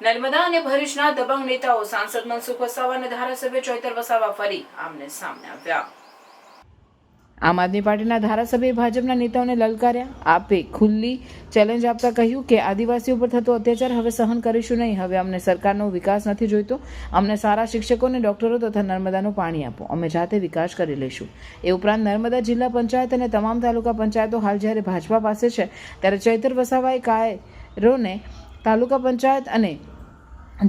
નર્મદા અને ભરૂચના દબંગ નેતાઓ સાંસદ મનસુખ વસાવા અને ધારાસભ્ય ચૈતર વસાવા ફરી આમને સામને આવ્યા। આમ આદમી પાર્ટીના ધારાસભ્યે ભાજપના નેતાઓને લલકાર્યા। આપે ખુલ્લી ચેલેન્જ આપતા કહ્યું કે આદિવાસીઓ પર થતો અત્યાચાર હવે સહન કરીશું નહીં। હવે અમને સરકારનો વિકાસ નથી જોઈતો, અમને સારા શિક્ષકોને ડોક્ટરો તથા નર્મદાનું પાણી આપો, અમે જાતે વિકાસ કરી લઈશું। એ ઉપરાંત નર્મદા જિલ્લા પંચાયત અને તમામ તાલુકા પંચાયતો હાલ જ્યારે ભાજપા પાસે છે, ત્યારે ચૈતર વસાવાએ કાયરોને તાલુકા પંચાયત અને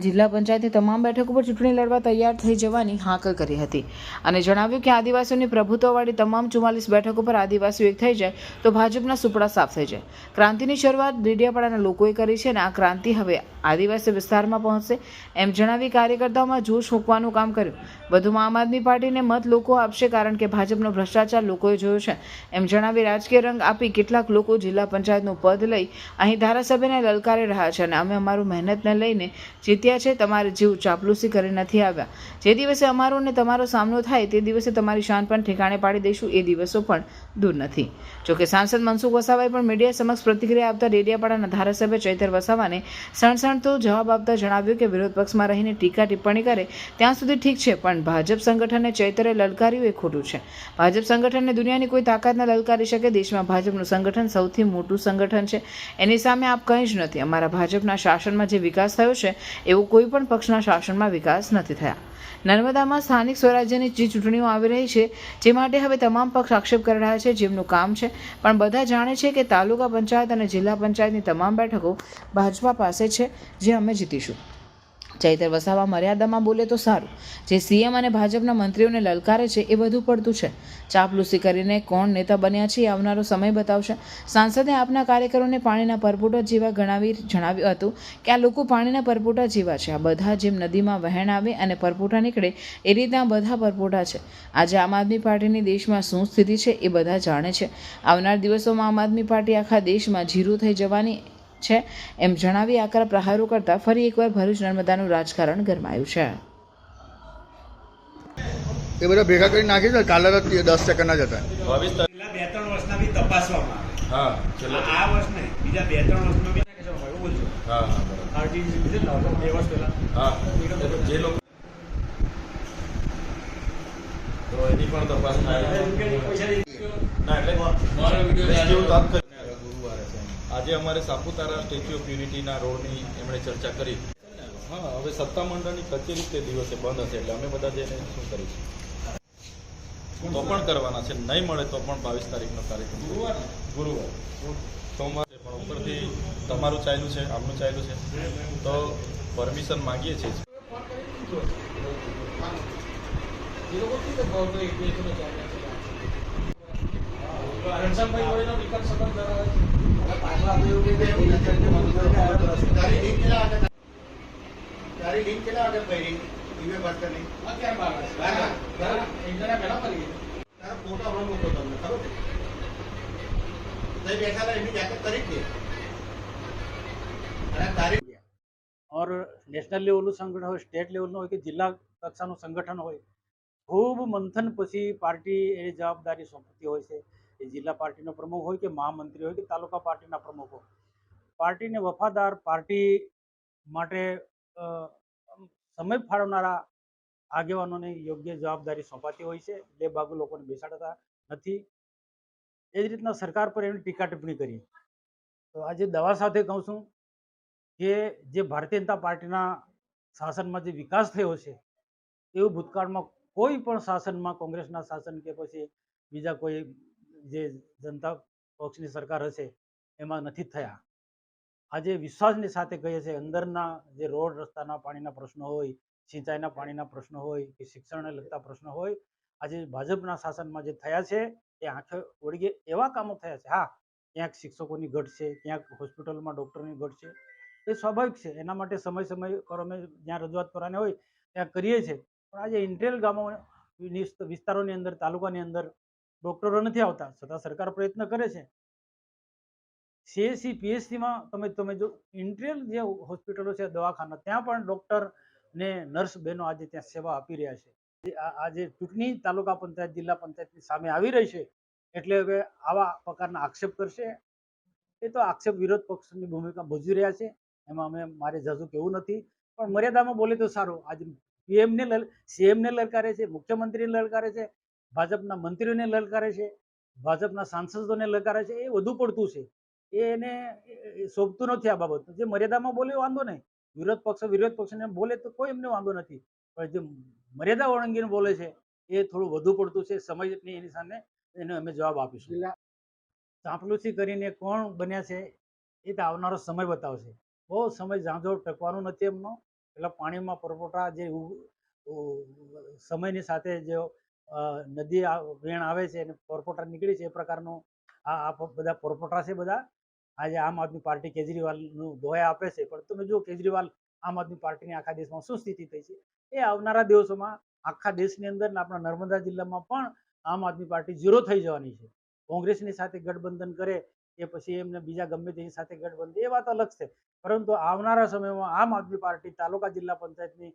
જિલ્લા પંચાયતની તમામ બેઠકો પર ચૂંટણી લડવા તૈયાર થઈ જવાની હાકલ કરી હતી અને જણાવ્યું કે આદિવાસીઓની પ્રભુત્વવાળી તમામ 44 બેઠકો પર આદિવાસીઓ એક થઈ જાય તો ભાજપના સુપડા સાફ થઈ જાય। ક્રાંતિની શરૂઆત ડેડિયાપાડાના લોકોએ કરી છે અને આ ક્રાંતિ હવે આદિવાસી વિસ્તારમાં પહોંચશે એમ જણાવી કાર્યકર્તાઓમાં જોશ મૂકવાનું કામ કર્યું। વધુમાં આમ આદમી પાર્ટીને મત લોકો આપશે કારણ કે ભાજપનો ભ્રષ્ટાચાર લોકોએ જોયો છે એમ જણાવી રાજકીય રંગ આપી કેટલાક લોકો જિલ્લા પંચાયતનું પદ લઈ અહીં ધારાસભ્યને લલકારી રહ્યા છે અને અમે અમારું મહેનતને લઈને જીત્યા છે, તમારે જીવ ચાપલુસી કરી નથી આવ્યા। જે દિવસે અમારો અને તમારો સામનો થાય તે દિવસે તમારી શાન પણ ઠેકાણે પાડી દઈશું, એ દિવસો પણ દૂર નથી। જોકે સાંસદ મનસુખ વસાવાએ પણ મીડિયા સમક્ષ પ્રતિક્રિયા આપતા ડેડિયાપાડાના ધારાસભ્ય ચૈતર વસાવાને સણસણતો જવાબ આપતા જણાવ્યું કે વિરોધ પક્ષમાં રહીને ટીકા ટિપ્પણી કરે ત્યાં સુધી ઠીક છે, પણ ભાજપ સંગઠનને ચૈતરે લલકાર્યું એ ખોટું છે। ભાજપ સંગઠનને દુનિયાની કોઈ તાકાત ન લલકારી શકે। દેશમાં ભાજપનું સંગઠન સૌથી મોટું સંગઠન છે, એની સામે આપ કંઈ જ નથી। અમારા ભાજપના શાસનમાં જે વિકાસ થયો છે એવો કોઈ પણ પક્ષના શાસનમાં વિકાસ નથી થયા। નર્મદામાં સ્થાનિક સ્વરાજ્યની જે ચૂંટણીઓ આવી રહી છે, જે માટે હવે તમામ પક્ષ આક્ષેપ કરી રહ્યા છે, જેમનું કામ છે, પણ બધા જાણે છે કે તાલુકા પંચાયત અને જિલ્લા પંચાયતની તમામ બેઠકો ભાજપા પાસે છે, જે અમે જીતીશું। ચૈતર વસાવા મર્યાદામાં બોલે તો સારું, જે સીએમ અને ભાજપના મંત્રીઓને લલકારે છે એ વધુ પડતું છે। ચાપલુસી કરીને કોણ નેતા બન્યા છે એ આવનારો સમય બતાવશે। સાંસદે આપના કાર્યકરોને પાણીના પરપોટા જેવા જણાવ્યું હતું કે આ લોકો પાણીના પરપોટા જેવા છે, આ બધા જેમ નદીમાં વહેણ આવે અને પરપોટા નીકળે એ રીતના બધા પરપોટા છે। આજે આમ આદમી પાર્ટીની દેશમાં શું સ્થિતિ છે એ બધા જાણે છે। આવનાર દિવસોમાં આમ આદમી પાર્ટી આખા દેશમાં જીરું થઈ જવાની છે એમ જણાવી આકરા પ્રહારો કરતા ફરી એકવાર ભરૂચ નર્મદાનું રાજકારણ ગરમાયું છે। એ બધા ભેગા કરી નાખી છે, કાલે 10 સેકન્ડના જ હતા। છેલ્લા 2-3 વર્ષના બી તપાસવામાં આવે। આ વર્ષ નહીં, બીજા 2-3 વર્ષમાં બી એવું બોલજો। પાર્ટી જે 2 વર્ષ પહેલા જે લોકો તો એની પણ તપાસ ના એટલે આજે અમારે સાપુતારા સ્ટેચ્યુ ઓફ યુનિટીના રોડની એમણે ચર્ચા કરી। હા, હવે સત્તામંડળની કચેરી તે દિવસે બંધ હશે એટલે અમે બધા જઈને શું કરીશું તો પણ કરવાના છે, નહીં મળે તો પણ 22 તારીખનો કાર્યક્રમ ગુરુવાર સોમવારે પણ ઉપરથી તમારું ચાલ્યું છે, આમનું ચાલ્યું છે તો પરમિશન માગીએ છીએ। और नेशनल लेवलનું સંગઠન હોય, સ્ટેટ લેવલનું હોય કે જિલ્લા કક્ષાનું સંગઠન હોય, ખૂબ મંથન પછી પાર્ટી એ જવાબદારી સોંપતી હોય છે। એ જિલ્લા પાર્ટીનો પ્રમુખ હોય કે મહામંત્રી હોય કે તાલુકા પાર્ટીના પ્રમુખ હોય, પાર્ટીને વફાદાર, પાર્ટી માટે સમય ફાળવનારા આગેવાનોને યોગ્ય જવાબદારી સોંપાતી હોય છે। બે બાજુ લોકોને બેસાડતા નથી। એ જ રીતના સરકાર પર એમની ટીકા ટિપ્પણી કરી। તો આજે દવા સાથે કહું છું કે જે ભારતીય જનતા પાર્ટીના શાસનમાં જે વિકાસ થયો છે એવું ભૂતકાળમાં કોઈ પણ શાસનમાં, કોંગ્રેસના શાસન કે પછી બીજા કોઈ જે જનતા પક્ષની સરકાર હશે એમાં નથી થયા। આજે વિશ્વાસની સાથે કહીએ છીએ, અંદરના જે રોડ રસ્તાના પાણીના પ્રશ્નો હોય, સિંચાઈના પાણીના પ્રશ્નો હોય કે શિક્ષણને લગતા પ્રશ્નો હોય, આજે ભાજપના શાસનમાં જે થયા છે એ આંખે ઓળગે એવા કામો થયા છે। હા, ક્યાંક શિક્ષકોની ઘટ છે, ક્યાંક હોસ્પિટલમાં ડૉક્ટરની ઘટ છે, એ સ્વાભાવિક છે। એના માટે સમય પર અમે જ્યાં રજૂઆત કરવાની હોય ત્યાં કરીએ છીએ, પણ આજે ઇન્ટેલ ગામો વિસ્તારોની અંદર, તાલુકાની અંદર ડૉક્ટરો નથી આવતા, છતાં સરકાર પ્રયત્ન કરે છે। CSC PSCમાં તમે જો ઇન્ટેલ જે હોસ્પિટલો છે, દવાખાના, ત્યાં પણ ડૉક્ટર ને નર્સ બહેનો આજે ત્યાં સેવા આપી રહ્યા છે। આજે ચૂંટણી તાલુકા પંચાયત, જિલ્લા પંચાયતની સામે આવી રહી છે એટલે હવે આવા પ્રકારના આક્ષેપ કરશે એ તો આક્ષેપ વિરોધ પક્ષની ભૂમિકા ભજવી રહ્યા છે। એમાં મારે ઝાઝું કહેવું નથી, પણ મર્યાદામાં બોલે તો સારું. આજે સીએમને લલકારે છે, મુખ્યમંત્રીને લલકારે છે, ભાજપના મંત્રીઓને લલકારે છે, ભાજપના સાંસદોને લલકારે છે. એ વધુ પડતું છે. એને શોભતું નથી આ બાબત. જે મર્યાદામાં બોલે વાંધો નહીં, વિરોધ પક્ષને બોલે તો કોઈ એમને વાંધો નથી, પણ જે મર્યાદા ઓળંગીને બોલે છે એ થોડું વધુ પડતું છે. સમયની એની સામે એને અમે જવાબ આપીશું. ચાંપલુસી કરીને કોણ બન્યા છે એ તો આવનારો સમય બતાવશે. બહુ સમય ઝાંઝો ટકવાનો નથી એમનો. પેલા પાણીમાં પરપોટા જે સમયની સાથે જે નદી વેણ આવે છે અને પરપોટા નીકળી છે એ પ્રકારનું આ બધા પરપોટા છે. બધા આજે આમ આદમી પાર્ટી કેજરીવાલનું દોહા આપે છે, પણ તમે જુઓ કેજરીવાલ આમ આદમી પાર્ટીની આખા દેશમાં શું સ્થિતિ થઈ છે. એ આવનારા દિવસોમાં આખા દેશની અંદર ને આપણા નર્મદા જિલ્લામાં પણ આમ આદમી પાર્ટી 0 થઈ જવાની છે. કોંગ્રેસની સાથે ગઠબંધન કરે કે પછી એમને બીજા ગમે તેની સાથે ગઠબંધન, એ વાત અલગ છે. પરંતુ આવનારા સમયમાં આમ આદમી પાર્ટી તાલુકા જિલ્લા પંચાયતની